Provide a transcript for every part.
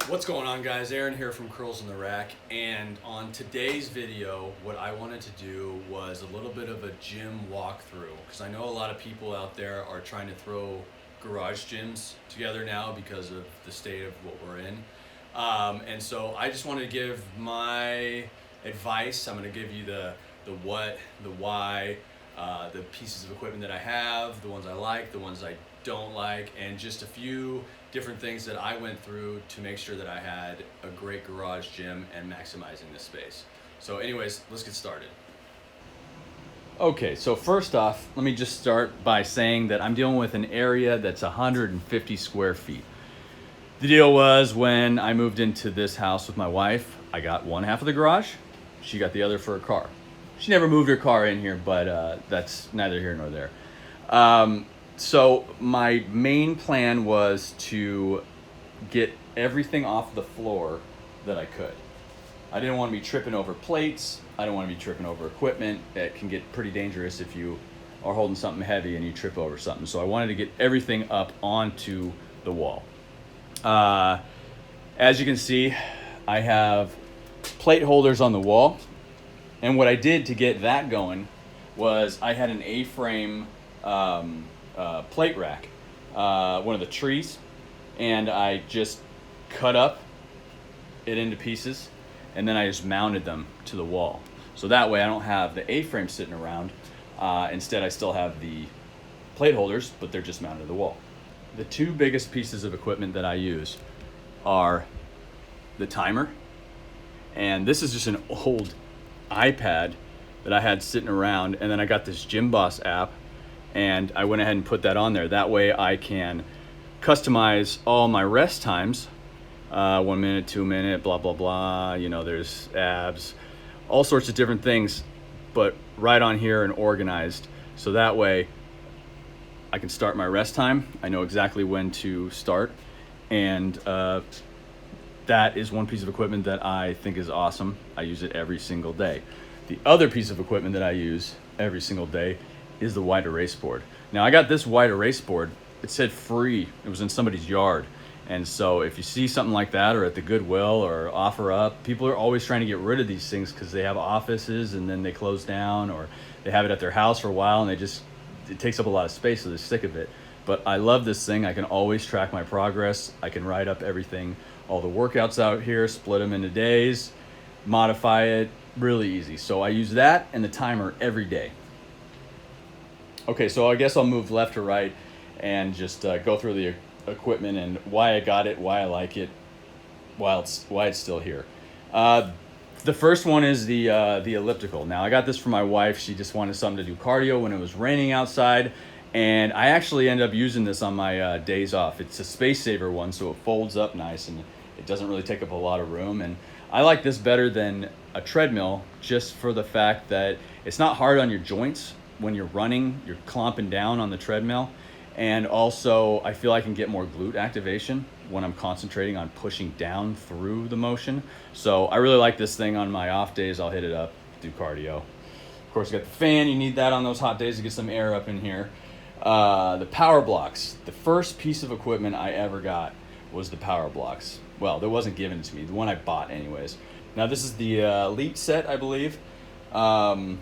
What's going on, guys? Aaron here from Curls in the Rack, and on today's video what I wanted to do was a little bit of a gym walkthrough, because I know a lot of people out there are trying to throw garage gyms together now because of the state of what we're in, and so I just wanted to give my advice. I'm going to give you the what, the why, the pieces of equipment that I have, the ones I like, the ones I don't like, and just a few different things that I went through to make sure that I had a great garage gym and maximizing this space. So anyways, let's get started. Okay, so first off, let me just start by saying that I'm dealing with an area that's 150 square feet. The deal was, when I moved into this house with my wife, I got one half of the garage, she got the other for her car. She never moved her car in here, but that's neither here nor there. So my main plan was to get everything off the floor that I could. I didn't want to be tripping over plates. I don't want to be tripping over equipment. It can get pretty dangerous if you are holding something heavy and you trip over something. So I wanted to get everything up onto the wall. As you can see, I have plate holders on the wall. And what I did to get that going was I had an A-frame plate rack, one of the trees, and I just cut up it into pieces, and then I just mounted them to the wall. So that way I don't have the A-frame sitting around. Instead, I still have the plate holders, but they're just mounted to the wall. The two biggest pieces of equipment that I use are the timer, and this is just an old iPad that I had sitting around, and then I got this Gym Boss app, and I went ahead and put that on there. That way I can customize all my rest times, 1 minute, 2 minute, blah, blah, blah. You know, there's abs, all sorts of different things, but right on here and organized. So that way I can start my rest time. I know exactly when to start. And that is one piece of equipment that I think is awesome. I use it every single day. The other piece of equipment that I use every single day is the wide erase board. Now, I got this wide erase board. It said free. It was in somebody's yard. And so if you see something like that, or at the Goodwill or Offer Up, people are always trying to get rid of these things because they have offices and then they close down, or they have it at their house for a while and it takes up a lot of space, so they're sick of it. But I love this thing. I can always track my progress. I can write up everything, all the workouts out here, split them into days, modify it, really easy. So I use that and the timer every day. Okay, so I guess I'll move left to right and just go through the equipment and why I got it, why I like it, why it's still here. The first one is the elliptical. Now, I got this for my wife. She just wanted something to do cardio when it was raining outside, and I actually ended up using this on my days off. It's a space saver one, so it folds up nice and it doesn't really take up a lot of room. And I like this better than a treadmill, just for the fact that it's not hard on your joints when you're running. You're clomping down on the treadmill, and also I feel I can get more glute activation when I'm concentrating on pushing down through the motion. So I really like this thing. On my off days, I'll hit it up, do cardio. Of course, you got the fan. You need that on those hot days to get some air up in here. The power blocks. The first piece of equipment I ever got was the power blocks. Well, that wasn't given to me, the one I bought anyways. Now, this is the Elite set, I believe. I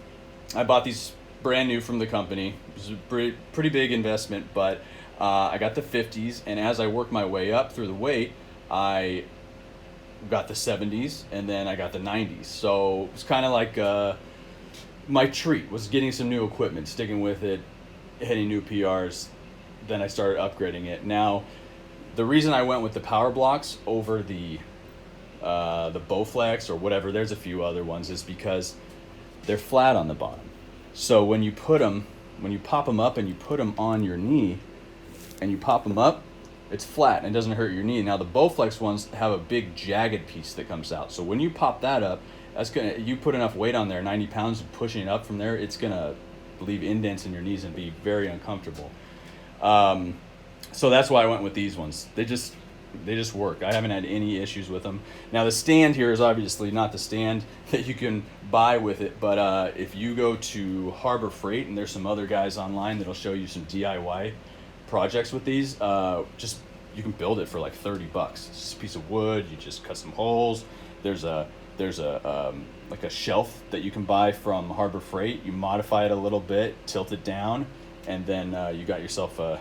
bought these brand new from the company. It was a pretty big investment, but I got the 50s, and as I worked my way up through the weight, I got the 70s, and then I got the 90s. So it was kind of like my treat was getting some new equipment, sticking with it, hitting new PRs. Then I started upgrading it. Now, the reason I went with the power blocks over the Bowflex or whatever, there's a few other ones, is because they're flat on the bottom. So when you pop them up and you put them on your knee and you pop them up, it's flat and it doesn't hurt your knee. Now, the Bowflex ones have a big jagged piece that comes out. So when you pop that up, you put enough weight on there, 90 pounds, and pushing it up from there, it's gonna leave indents in your knees and be very uncomfortable. So that's why I went with these ones. They just work. I haven't had any issues with them. Now, the stand here is obviously not the stand that you can buy with it, but if you go to Harbor Freight, and there's some other guys online that'll show you some DIY projects with these, just you can build it for like $30. It's just a piece of wood. You just cut some holes. There's a like a shelf that you can buy from Harbor Freight. You modify it a little bit, tilt it down, and then you got yourself a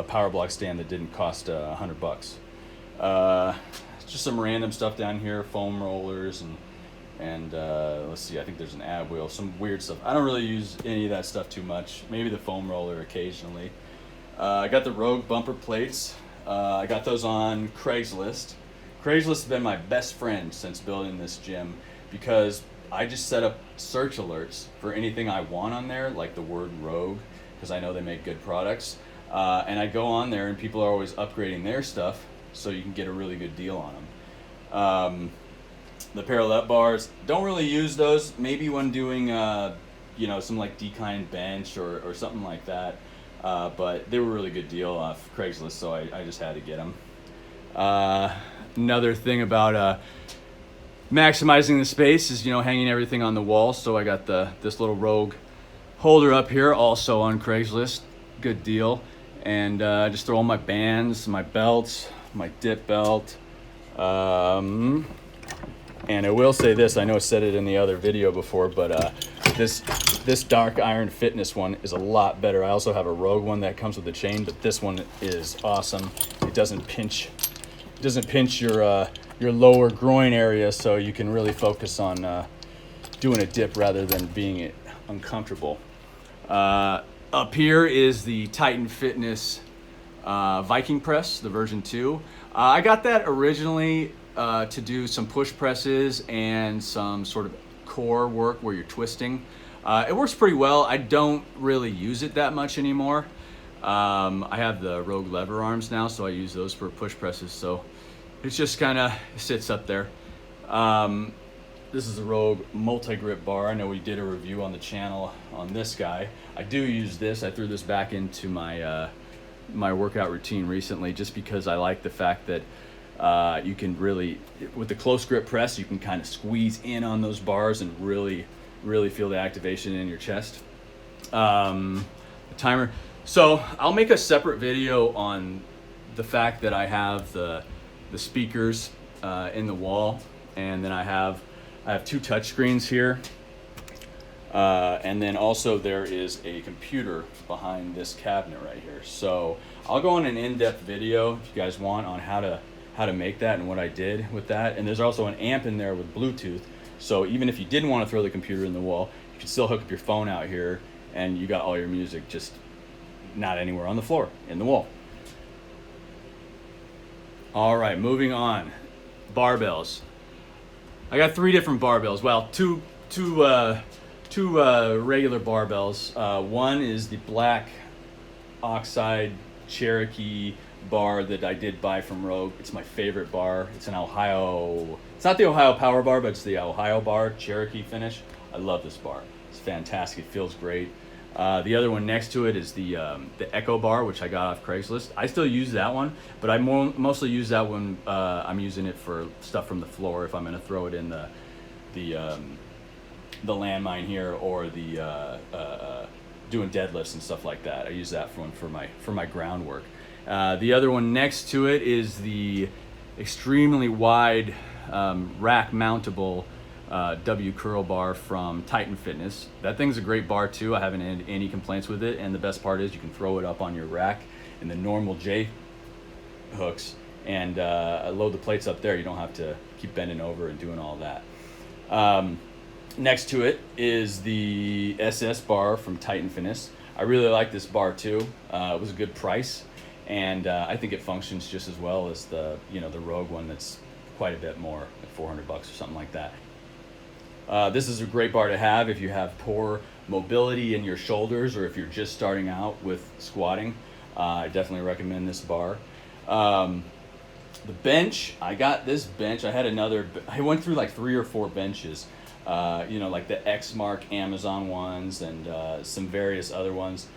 power block stand that didn't cost $100. Just some random stuff down here, foam rollers and let's see, I think there's an ab wheel, some weird stuff. I don't really use any of that stuff too much. Maybe the foam roller occasionally. I got the Rogue bumper plates. I got those on Craigslist. Craigslist has been my best friend since building this gym because I just set up search alerts for anything I want on there, like the word Rogue, because I know they make good products. And I go on there and people are always upgrading their stuff, so you can get a really good deal on them. The parallel bars, don't really use those. Maybe when doing, some like decline bench or something like that. But they were a really good deal off Craigslist, so I just had to get them. Another thing about maximizing the space is, hanging everything on the wall. So I got this little Rogue holder up here, also on Craigslist. Good deal. And I just throw all my bands, my belts, my dip belt. And I will say this, I know I said it in the other video before, but this Dark Iron Fitness one is a lot better. I also have a Rogue one that comes with a chain, but this one is awesome. It doesn't pinch your lower groin area, so you can really focus on doing a dip rather than being uncomfortable. Up here is the Titan Fitness Viking press, the version 2. I got that originally to do some push presses and some sort of core work where you're twisting. It works pretty well. I don't really use it that much anymore. I have the Rogue lever arms now, so I use those for push presses. So it just kind of sits up there. This is the Rogue multi-grip bar. I know we did a review on the channel on this guy. I do use this. I threw this back into my my workout routine recently just because I like the fact that you can really, with the close grip press, you can kind of squeeze in on those bars and really feel the activation in your chest. The timer. So I'll make a separate video on the fact that I have the speakers in the wall, and then I have 2 touch screens here, and then also there is a computer behind this cabinet right here. So I'll go on an in-depth video if you guys want on how to make that and what I did with that. And there's also an amp in there with Bluetooth, so even if you didn't want to throw the computer in the wall, you can still hook up your phone out here and you got all your music, just not anywhere on the floor, in the wall. All right, moving on. Barbells. I got 3 different barbells. Well, two regular barbells. One is the black oxide Cherokee bar that I did buy from Rogue. It's my favorite bar. It's an Ohio. It's not the Ohio Power Bar, but it's the Ohio bar, Cherokee finish. I love this bar. It's fantastic. It feels great. The other one next to it is the Echo bar, which I got off Craigslist. I still use that one, but I mostly use that when I'm using it for stuff from the floor. If I'm going to throw it in the landmine here, or the doing deadlifts and stuff like that, I use that one for my groundwork. The other one next to it is the extremely wide rack mountable W curl bar from Titan Fitness. That thing's a great bar too. I haven't had any complaints with it, and the best part is you can throw it up on your rack in the normal J hooks and load the plates up there. You don't have to keep bending over and doing all that. Next to it is the SS bar from Titan Fitness. I really like this bar too. It was a good price, and I think it functions just as well as the Rogue one that's quite a bit more, like $400 or something like that. This is a great bar to have if you have poor mobility in your shoulders, or if you're just starting out with squatting. I definitely recommend this bar. The bench, I got this bench. I went through like 3 or 4 benches, like the X Mark Amazon ones and some various other ones.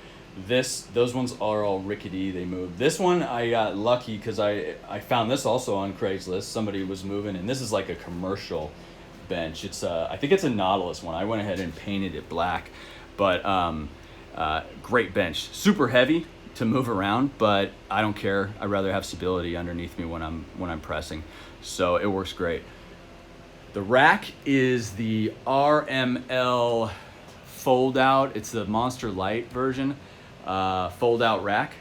Those ones are all rickety. They move. This one I got lucky because I found this also on Craigslist. Somebody was moving, and this is like a commercial bench. It's I think it's a Nautilus one. I went ahead and painted it black, but great bench. Super heavy, to move around, but I don't care. I'd rather have stability underneath me when I'm pressing. So it works great. The rack is the RML fold out. It's the Monster Light version, fold out rack.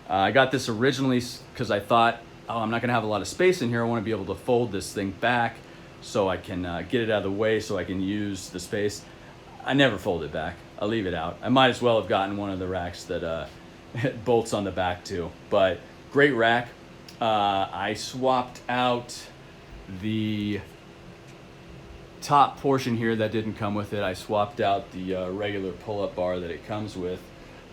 I got this originally because I thought, oh, I'm not gonna have a lot of space in here. I wanna be able to fold this thing back so I can get it out of the way so I can use the space. I never fold it back. I'll leave it out. I might as well have gotten one of the racks that bolts on the back too. But great rack. I swapped out the top portion here that didn't come with it. I swapped out the regular pull-up bar that it comes with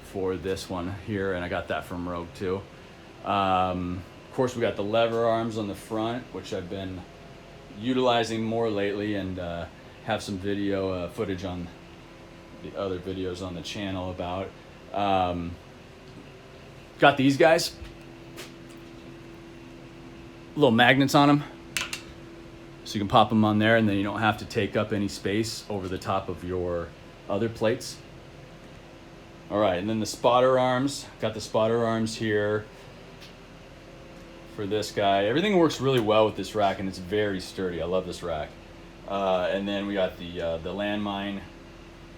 for this one here, and I got that from Rogue too. Of course, we got the lever arms on the front, which I've been utilizing more lately, and have some video footage on the other videos on the channel about. Got these guys, little magnets on them, so you can pop them on there, and then you don't have to take up any space over the top of your other plates. All right, and then the spotter arms. Got the spotter arms here for this guy. Everything works really well with this rack, and it's very sturdy. I love this rack. And then we got the landmine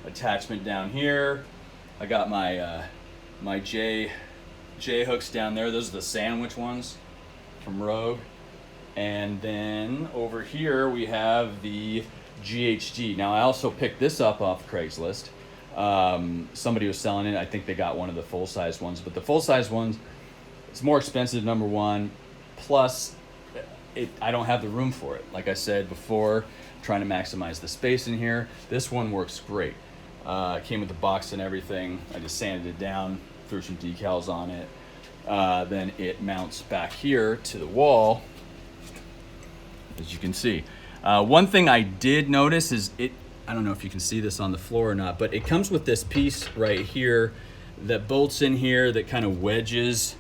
attachment down here. I got my my J hooks down there. Those are the sandwich ones from Rogue. And then over here we have the GHD. Now I also picked this up off Craigslist. Somebody was selling it. I think they got one of the full-size ones, but the full-size ones, it's more expensive, number one. Plus, I don't have the room for it. Like I said before, trying to maximize the space in here. This one works great. Came with the box and everything. I just sanded it down, threw some decals on it. Then it mounts back here to the wall, as you can see. One thing I did notice is I don't know if you can see this on the floor or not, but it comes with this piece right here that bolts in here that kind of wedges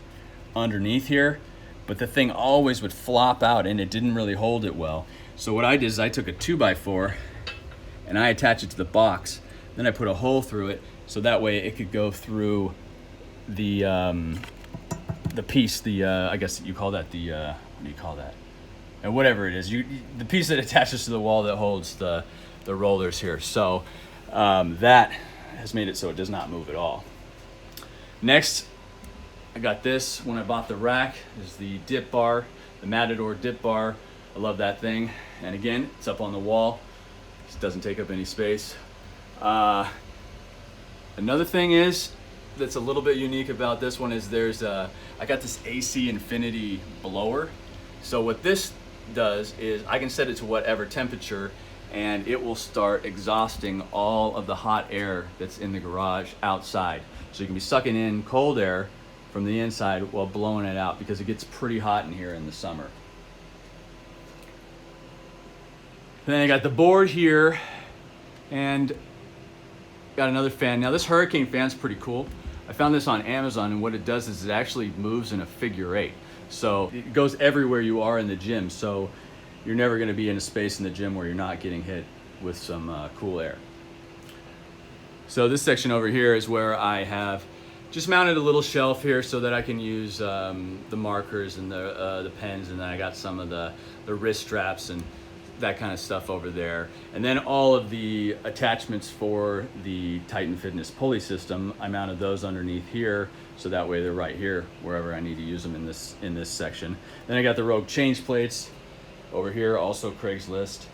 underneath here, but the thing always would flop out and it didn't really hold it well. So what I did is I took a 2x4 and I attached it to the box. Then I put a hole through it so that way it could go through the piece, I guess you call that the, what do you call that? And whatever it is, the piece that attaches to the wall that holds the rollers here. So that has made it so it does not move at all. Next, I got this when I bought the rack. This is the dip bar, the Matador dip bar. I love that thing. And again, it's up on the wall. It doesn't take up any space. Another thing is that's a little bit unique about this one is I got this AC Infinity blower. So what this does is I can set it to whatever temperature and it will start exhausting all of the hot air that's in the garage outside. So you can be sucking in cold air from the inside while blowing it out because it gets pretty hot in here in the summer. Then I got the board here and got another fan. Now this Hurricane fan's pretty cool. I found this on Amazon, and what it does is it actually moves in a figure 8. So it goes everywhere you are in the gym. So you're never gonna be in a space in the gym where you're not getting hit with some cool air. So this section over here is where I have just mounted a little shelf here so that I can use the markers and the pens, and then I got some of the wrist straps and that kind of stuff over there. And then all of the attachments for the Titan Fitness pulley system, I mounted those underneath here, so that way they're right here wherever I need to use them in this section. Then I got the Rogue change plates over here, also Craigslist,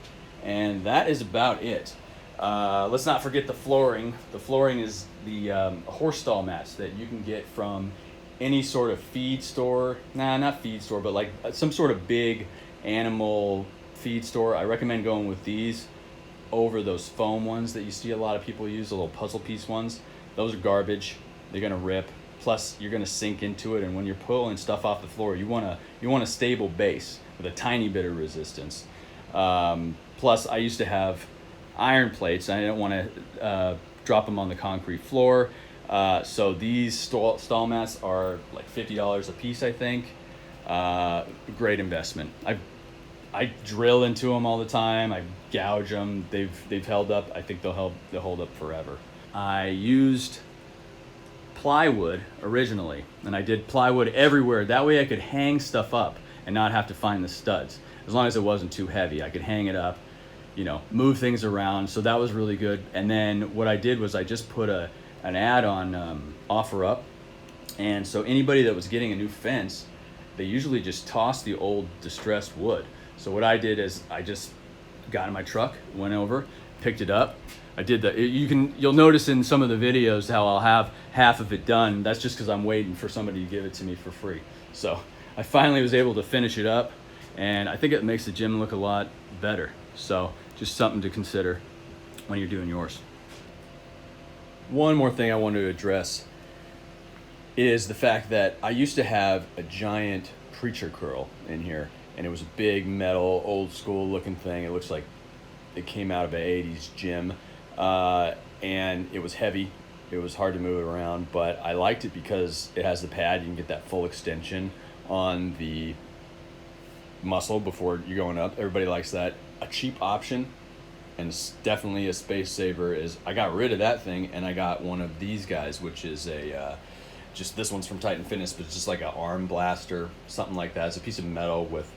and that is about it. Let's not forget the flooring. The flooring is the horse stall mats that you can get from any sort of feed store. Nah, not feed store, but like some sort of big animal feed store. I recommend going with these over those foam ones that you see a lot of people use, the little puzzle piece ones. Those are garbage. They're gonna rip. Plus, you're gonna sink into it, and when you're pulling stuff off the floor, you want a stable base with a tiny bit of resistance. Plus, I used to have iron plates. I didn't want to drop them on the concrete floor. So these stall mats are like $50 a piece, I think. Great investment. I drill into them all the time. I gouge them. They've held up. I think they'll hold up forever. I used plywood originally, and I did plywood everywhere. That way I could hang stuff up and not have to find the studs. As long as it wasn't too heavy, I could hang it up, you know, move things around. So that was really good. And then what I did was I just put an ad on OfferUp. And so anybody that was getting a new fence, they usually just toss the old distressed wood. So what I did is I just got in my truck, went over, picked it up. I did you'll notice in some of the videos how I'll have half of it done. That's just because I'm waiting for somebody to give it to me for free. So I finally was able to finish it up, and I think it makes the gym look a lot better. So just something to consider when you're doing yours. One more thing I wanted to address is the fact that I used to have a giant preacher curl in here, and it was a big metal, old school looking thing. It looks like it came out of an 80s gym, and it was heavy. It was hard to move it around, but I liked it because it has the pad. You can get that full extension on the muscle before you're going up. Everybody likes that. A cheap option, and it's definitely a space saver, is I got rid of that thing and I got one of these guys, which is just this one's from Titan Fitness, but it's just like an arm blaster, something like that. It's a piece of metal with,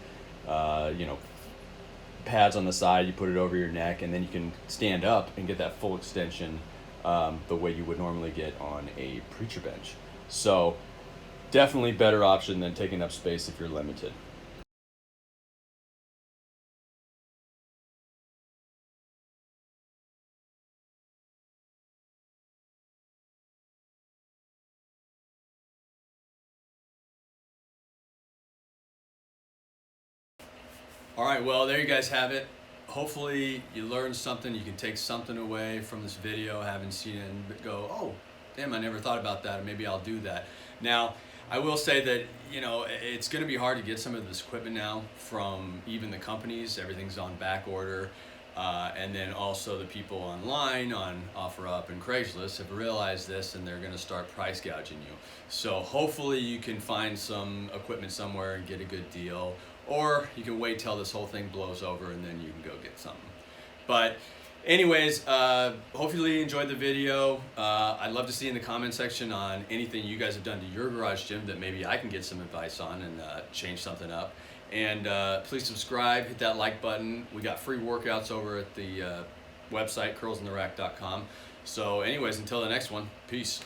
pads on the side. You put it over your neck, and then you can stand up and get that full extension the way you would normally get on a preacher bench. So definitely better option than taking up space if you're limited. All right, well, there you guys have it. Hopefully you learned something. You can take something away from this video, haven't seen it, and go, oh, damn, I never thought about that, or maybe I'll do that. Now, I will say that, it's going to be hard to get some of this equipment now from even the companies. Everything's on back order. And then also the people online on OfferUp and Craigslist have realized this, and they're going to start price gouging you. So hopefully you can find some equipment somewhere and get a good deal, or you can wait till this whole thing blows over and then you can go get something. But anyways, hopefully you enjoyed the video. I'd love to see in the comment section on anything you guys have done to your garage gym that maybe I can get some advice on and change something up. And please subscribe, hit that like button. We got free workouts over at the website, curlsintherack.com. So anyways, until the next one, peace.